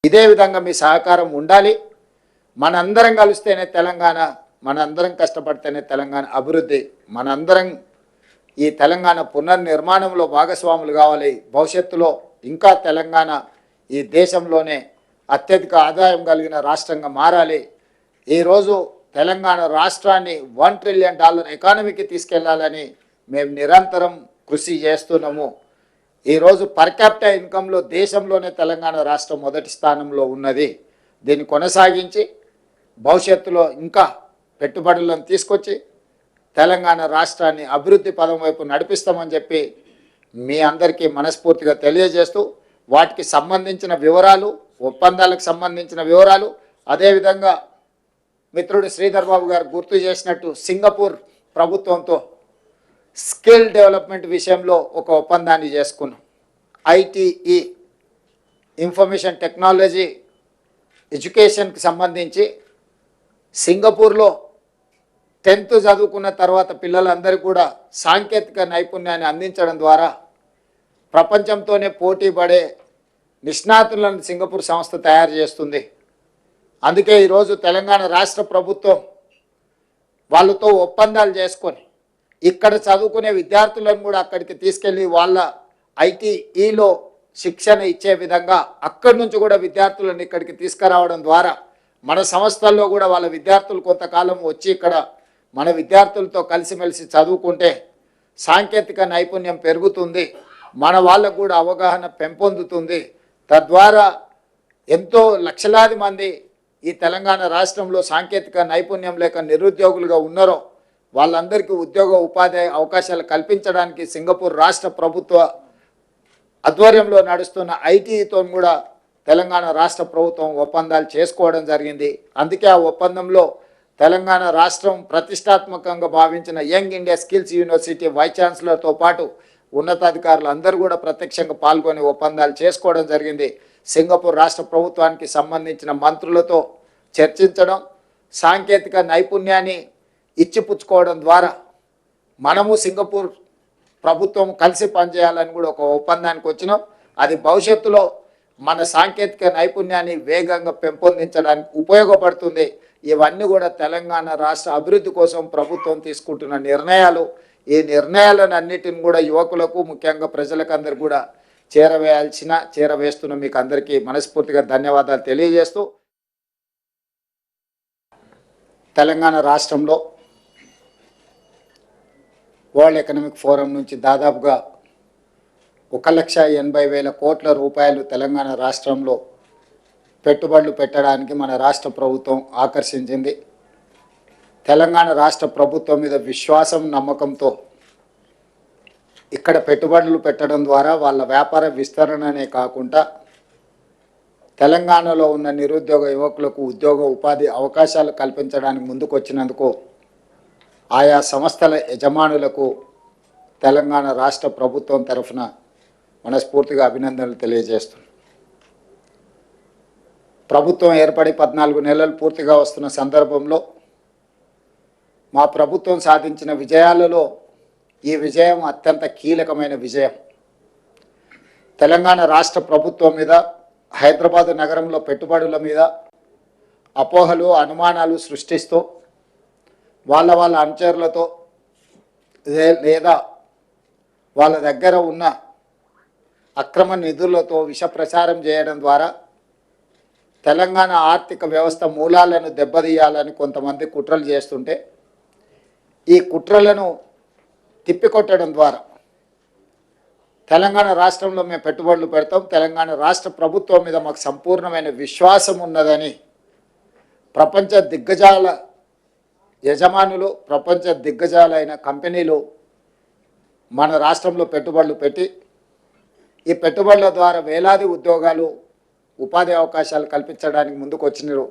ఇదే విధంగా మీ సహకారం ఉండాలి. మనందరం కలిస్తేనే తెలంగాణ, మనందరం కష్టపడితేనే తెలంగాణ అభివృద్ధి, మనందరం ఈ తెలంగాణ పునర్నిర్మాణంలో భాగస్వాములు కావాలి. భవిష్యత్తులో ఇంకా తెలంగాణ ఈ దేశంలోనే అత్యధిక ఆదాయం కలిగిన రాష్ట్రంగా మారాలి. ఈరోజు తెలంగాణ రాష్ట్రాన్ని $1 ట్రిలియన్ ఎకానమీకి తీసుకెళ్లాలని మేము నిరంతరం కృషి చేస్తున్నాము. ఈరోజు పర్ క్యాపిటల్ ఇన్కంలో దేశంలోనే తెలంగాణ రాష్ట్రం మొదటి స్థానంలో ఉన్నది. దీన్ని కొనసాగించి భవిష్యత్తులో ఇంకా పెట్టుబడులను తీసుకొచ్చి తెలంగాణ రాష్ట్రాన్ని అభివృద్ధి పదం వైపు నడిపిస్తామని చెప్పి మీ అందరికీ మనస్ఫూర్తిగా తెలియజేస్తూ, వాటికి సంబంధించిన వివరాలు, ఒప్పందాలకు సంబంధించిన వివరాలు, అదేవిధంగా మిత్రుడు శ్రీధర్ బాబు గారు గుర్తు చేసినట్టు సింగపూర్ ప్రభుత్వంతో స్కిల్ డెవలప్మెంట్ విషయంలో ఒక ఒప్పందాన్ని చేసుకున్నాం. ఐటీఈ, ఇన్ఫర్మేషన్ టెక్నాలజీ ఎడ్యుకేషన్కి సంబంధించి సింగపూర్లో 10th చదువుకున్న తర్వాత పిల్లలందరూ కూడా సాంకేతిక నైపుణ్యాన్ని అందించడం ద్వారా ప్రపంచంతోనే పోటీ పడే నిష్ణాతులను సింగపూర్ సంస్థ తయారు చేస్తుంది. అందుకే ఈరోజు తెలంగాణ రాష్ట్ర ప్రభుత్వం వాళ్ళతో ఒప్పందాలు చేసుకొని ఇక్కడ చదువుకునే విద్యార్థులను కూడా అక్కడికి తీసుకెళ్ళి వాళ్ళ ఐటీఈలో శిక్షణ ఇచ్చే విధంగా అక్కడి నుంచి కూడా విద్యార్థులను ఇక్కడికి తీసుకురావడం ద్వారా మన సంస్థల్లో కూడా వాళ్ళ విద్యార్థులు కొంతకాలం వచ్చి ఇక్కడ మన విద్యార్థులతో కలిసిమెలిసి చదువుకుంటే సాంకేతిక నైపుణ్యం పెరుగుతుంది, మన వాళ్ళకు కూడా అవగాహన పెంపొందుతుంది. తద్వారా ఎంతో లక్షలాది మంది ఈ తెలంగాణ రాష్ట్రంలో సాంకేతిక నైపుణ్యం లేక నిరుద్యోగులుగా ఉన్నారో వాళ్ళందరికీ ఉద్యోగ ఉపాధి అవకాశాలు కల్పించడానికి సింగపూర్ రాష్ట్ర ప్రభుత్వ ఆధ్వర్యంలో నడుస్తున్న ఐటీతో కూడా తెలంగాణ రాష్ట్ర ప్రభుత్వం ఒప్పందాలు చేసుకోవడం జరిగింది. అందుకే ఆ ఒప్పందంలో తెలంగాణ రాష్ట్రం ప్రతిష్టాత్మకంగా భావించిన young India skills university vice ఛాన్సలర్తో పాటు ఉన్నతాధికారులు అందరూ కూడా ప్రత్యక్షంగా పాల్గొని ఒప్పందాలు చేసుకోవడం జరిగింది. సింగపూర్ రాష్ట్ర ప్రభుత్వానికి సంబంధించిన మంత్రులతో చర్చించడం, సాంకేతిక నైపుణ్యాన్ని ఇచ్చిపుచ్చుకోవడం ద్వారా మనము సింగపూర్ ప్రభుత్వం కలిసి పనిచేయాలని కూడా ఒక ఒప్పందానికి వచ్చినాం. అది భవిష్యత్తులో మన సాంకేతిక నైపుణ్యాన్ని వేగంగా పెంపొందించడానికి ఉపయోగపడుతుంది. ఇవన్నీ కూడా తెలంగాణ రాష్ట్ర అభివృద్ధి కోసం ప్రభుత్వం తీసుకుంటున్న నిర్ణయాలు. ఈ నిర్ణయాలను అన్నిటిని కూడా యువకులకు, ముఖ్యంగా ప్రజలకు అందరు కూడా చేరవేస్తున్న మీకు అందరికీ మనస్ఫూర్తిగా ధన్యవాదాలు తెలియజేస్తూ, తెలంగాణ రాష్ట్రంలో వరల్డ్ ఎకనామిక్ ఫోరం నుంచి దాదాపుగా 1,80,000 కోట్ల రూపాయలు తెలంగాణ రాష్ట్రంలో పెట్టుబడులు పెట్టడానికి మన రాష్ట్ర ప్రభుత్వం ఆకర్షించింది. తెలంగాణ రాష్ట్ర ప్రభుత్వం మీద విశ్వాసం, నమ్మకంతో ఇక్కడ పెట్టుబడులు పెట్టడం ద్వారా వాళ్ళ వ్యాపార విస్తరణనే కాకుండా తెలంగాణలో ఉన్న నిరుద్యోగ యువకులకు ఉద్యోగ ఉపాధి అవకాశాలు కల్పించడానికి ముందుకు వచ్చినందుకు ఆయా సంస్థల యజమానులకు తెలంగాణ రాష్ట్ర ప్రభుత్వం తరఫున మనస్ఫూర్తిగా అభినందనలు తెలియజేస్తున్నాను. ప్రభుత్వం ఏర్పడి 14 నెలలు పూర్తిగా వస్తున్న సందర్భంలో మా ప్రభుత్వం సాధించిన విజయాలలో ఈ విజయం అత్యంత కీలకమైన విజయం. తెలంగాణ రాష్ట్ర ప్రభుత్వం మీద, హైదరాబాద్ నగరంలో పెట్టుబడుల మీద అపోహలు, అనుమానాలు సృష్టిస్తూ వాళ్ళ అనుచరులతో లేదా వాళ్ళ దగ్గర ఉన్న అక్రమ నిధులతో విష ప్రచారం చేయడం ద్వారా తెలంగాణ ఆర్థిక వ్యవస్థ మూలాలను దెబ్బతీయాలని కొంతమంది కుట్రలు చేస్తుంటే, ఈ కుట్రలను తిప్పికొట్టడం ద్వారా తెలంగాణ రాష్ట్రంలో మేము పెట్టుబడులు పెడతాం, తెలంగాణ రాష్ట్ర ప్రభుత్వం మీద మాకు సంపూర్ణమైన విశ్వాసం ఉన్నదని ప్రపంచ దిగ్గజాల యజమానులు, ప్రపంచ దిగ్గజాలైన కంపెనీలు మన రాష్ట్రంలో పెట్టుబడులు పెట్టి ఈ పెట్టుబడుల ద్వారా వేలాది ఉద్యోగాలు, ఉపాధి అవకాశాలు కల్పించడానికి ముందుకు వచ్చినారు.